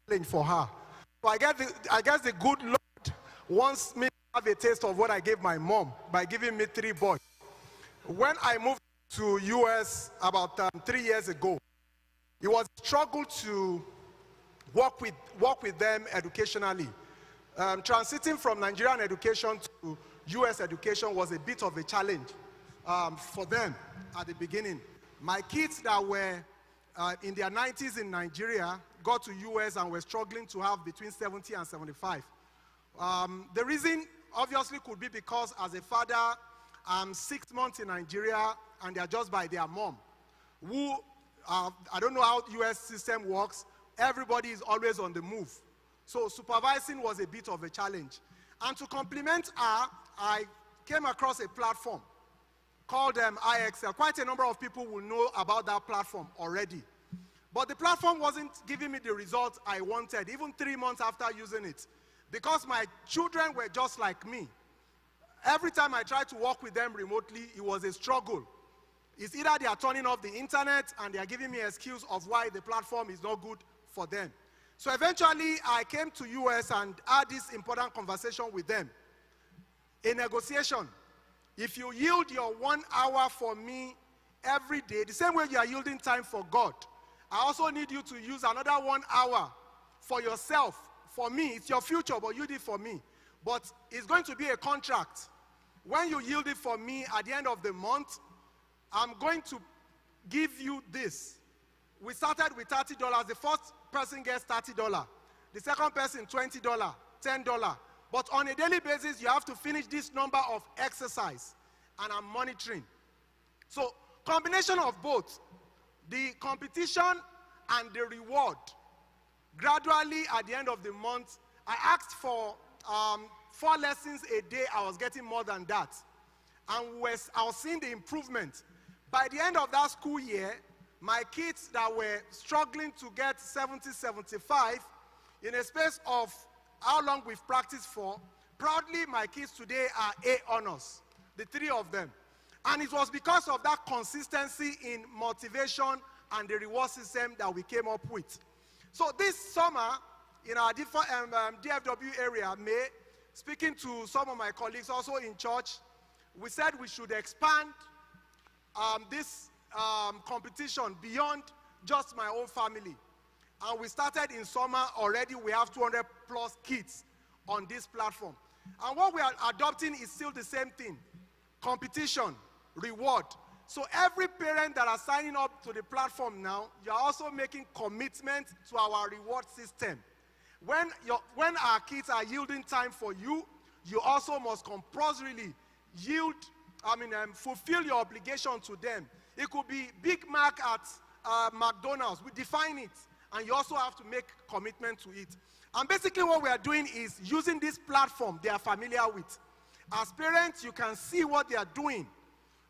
challenge for her. So I guess the good Lord wants me to have a taste of what I gave my mom by giving me 3 boys. When I moved to US about 3 years ago, it was a struggle to work with them educationally. Transiting from Nigerian education to US education was a bit of a challenge for them at the beginning. My kids that were in their 90s in Nigeria got to US and were struggling to have between 70 and 75. The reason obviously could be because as a father, I'm 6 months in Nigeria and they're just by their mom, who, I don't know how the US system works, everybody is always on the move. So supervising was a bit of a challenge. And to complement her, I came across a platform called IXL. Quite a number of people will know about that platform already. But the platform wasn't giving me the results I wanted, even 3 months after using it. Because my children were just like me. Every time I tried to work with them remotely, it was a struggle. It's either they are turning off the internet and they are giving me an excuse of why the platform is not good for them. So eventually, I came to US and had this important conversation with them. A negotiation. If you yield your 1 hour for me every day, the same way you are yielding time for God, I also need you to use another 1 hour for yourself. For me, it's your future, but you did it for me. But it's going to be a contract. When you yield it for me at the end of the month, I'm going to give you this. We started with $30. The first person gets $30. The second person, $20, $10. But on a daily basis, you have to finish this number of exercise. And I'm monitoring. So, combination of both, the competition and the reward. Gradually, at the end of the month, I asked for 4 lessons a day. I was getting more than that. And I was seeing the improvement. By the end of that school year, my kids that were struggling to get 70, 75, in a space of how long we've practiced for, proudly my kids today are A honors, the 3 of them. And it was because of that consistency in motivation and the reward system that we came up with. So this summer, in our DFW area, speaking to some of my colleagues also in church, we said we should expand this competition beyond just my own family. And we started in summer. Already we have 200 plus kids on this platform. And what we are adopting is still the same thing. Competition, reward. So every parent that are signing up to the platform now, you're also making commitment to our reward system. When our kids are yielding time for you, you also must compulsorily fulfill your obligation to them. It could be Big Mac at McDonald's. We define it. And you also have to make commitment to it. And basically what we are doing is using this platform they are familiar with. As parents, you can see what they are doing.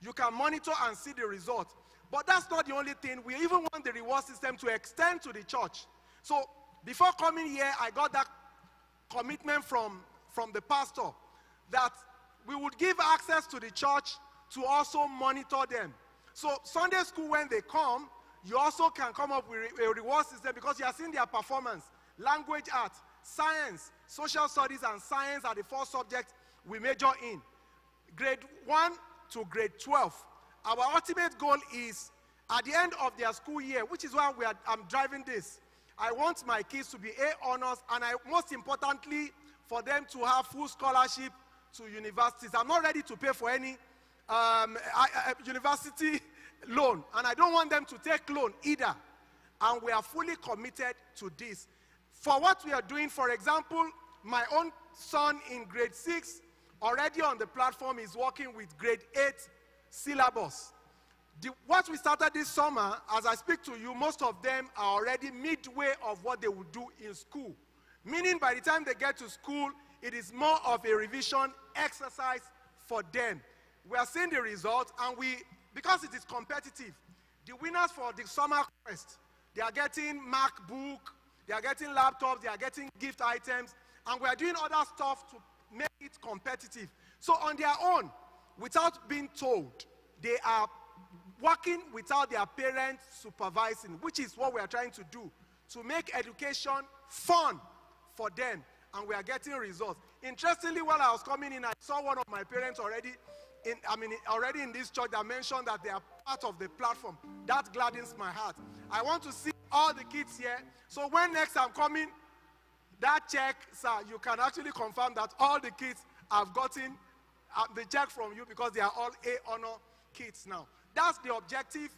You can monitor and see the results. But that's not the only thing. We even want the reward system to extend to the church. So before coming here, I got that commitment from the pastor that we would give access to the church to also monitor them. So Sunday school, when they come, you also can come up with a reward system because you are seeing their performance. Language arts, science, social studies, and science are the 4 subjects we major in. Grade 1 to grade 12. Our ultimate goal is at the end of their school year, which is why I'm driving this. I want my kids to be A honors, and most importantly, for them to have full scholarship to universities. I'm not ready to pay for any university loan, and I don't want them to take loan either. And we are fully committed to this. For what we are doing, for example, my own son in grade 6 already on the platform is working with grade 8 syllabus. What we started this summer, as I speak to you, most of them are already midway of what they would do in school. Meaning by the time they get to school, it is more of a revision exercise for them. We are seeing the results, and because it is competitive, the winners for the summer quest, they are getting MacBook, they are getting laptops, they are getting gift items, and we are doing other stuff to make it competitive. So on their own, without being told, they are working without their parents supervising, which is what we are trying to do, to make education fun for them, and we are getting results. Interestingly, while I was coming in, I saw one of my parents already in this church that mentioned that they are part of the platform. That gladdens my heart. I want to see all the kids here. So when next I'm coming, that check, sir, you can actually confirm that all the kids have gotten the check from you, because they are all A honor kids now. That's the objective.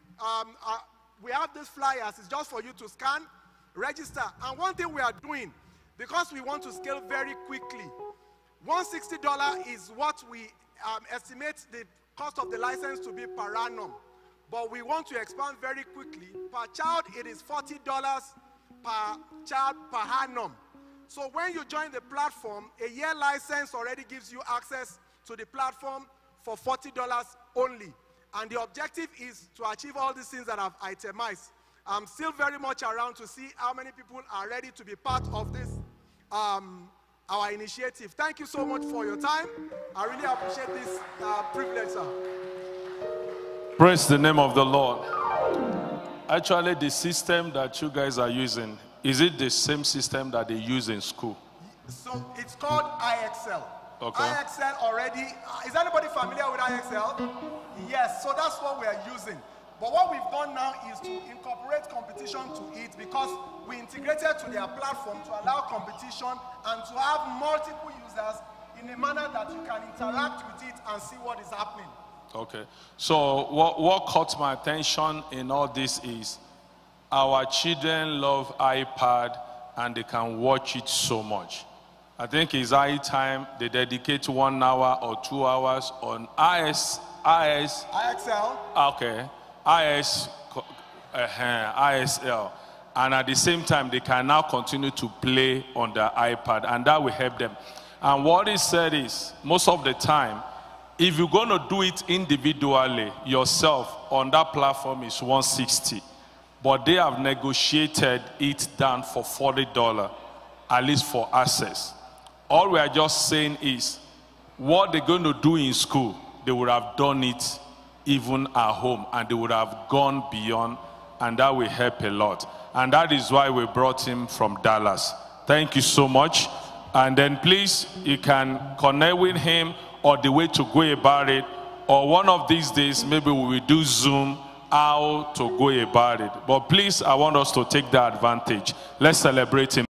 We have these flyers. It's just for you to scan, register. And one thing we are doing, because we want to scale very quickly, $160 is what we estimate the cost of the license to be per annum. But we want to expand very quickly. Per child, it is $40 per child per annum. So when you join the platform, a year license already gives you access to the platform for $40 only. And the objective is to achieve all these things that I've itemized. I'm still very much around to see how many people are ready to be part of this, our initiative. Thank you so much for your time. I really appreciate this privilege, sir. Praise the name of the Lord. Actually, the system that you guys are using, is it the same system that they use in school? So it's called IXL. Okay. IXL already, is anybody familiar with IXL? Yes, so that's what we are using. But what we've done now is to incorporate competition to it, because we integrated to their platform to allow competition and to have multiple users in a manner that you can interact with it and see what is happening. Okay. So what caught my attention in all this is our children love iPad and they can watch it so much. I think it's high time they dedicate 1 hour or 2 hours on IXL. Okay. ISL. And at the same time, they can now continue to play on their iPad, and that will help them. And what he said is, most of the time, if you're going to do it individually, yourself, on that platform is $160. But they have negotiated it down for $40, at least for access. All we are just saying is, what they're going to do in school, they would have done it even at home, and they would have gone beyond, and that will help a lot. And that is why we brought him from Dallas. Thank you so much. And then please, you can connect with him, or the way to go about it, or one of these days, maybe we will do Zoom, how to go about it. But please, I want us to take that advantage. Let's celebrate him.